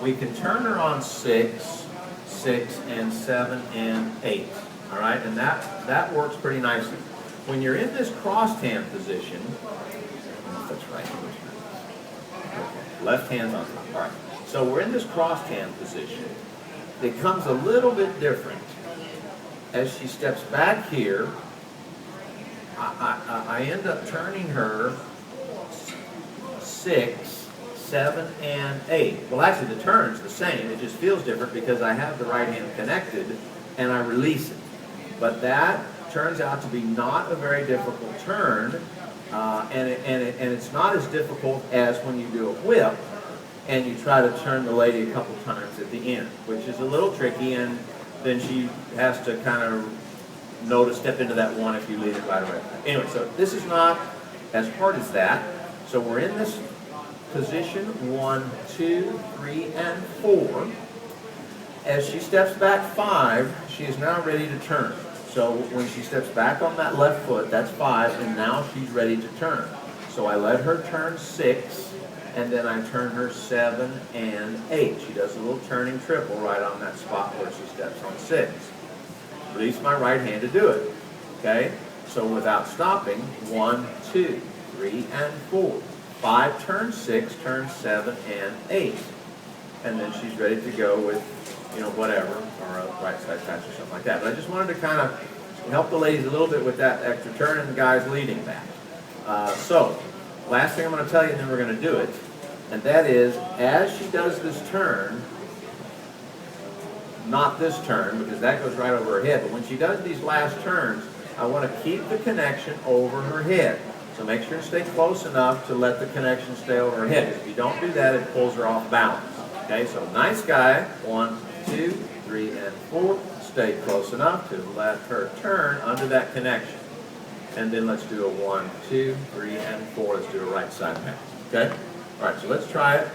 we can turn her on 6, 6, and 7, and 8. All right, and that works pretty nicely. When you're in this crossed hand position, that's right. Left hand's on top. All right. So we're in this crossed hand position. It comes a little bit different. As she steps back here, I end up turning her 6, 7, and 8. Well, actually, the turn's the same. It just feels different because I have the right hand connected and I release it. But that turns out to be not a very difficult turn, and it's not as difficult as when you do a whip and you try to turn the lady a couple times at the end, which is a little tricky, and then she has to kind of know to step into that one if you lead it right away. Anyway, so this is not as hard as that. So we're in this position 1, 2, 3, and 4. As she steps back 5, she is now ready to turn. So when she steps back on that left foot, that's 5, and now she's ready to turn. So I let her turn 6, and then I turn her 7 and 8. She does a little turning triple right on that spot where she steps on 6. Release my right hand to do it. Okay? So without stopping, 1, 2, 3, and 4. 5, turn 6, turn 7, and 8. And then she's ready to go with, whatever, or a right side patch or something like that. But I just wanted to kind of help the ladies a little bit with that extra turn and the guys leading that. So, last thing I'm going to tell you, and then we're going to do it, and that is, as she does this turn, not this turn, because that goes right over her head, but when she does these last turns, I want to keep the connection over her head. So make sure to stay close enough to let the connection stay over her head. If you don't do that, it pulls her off balance. Okay, so nice guy, 1, 2, 3, and 4. Stay close enough to let her turn under that connection. And then let's do a 1, 2, 3, and 4. Let's do a right side pass. Okay? All right, so let's try it.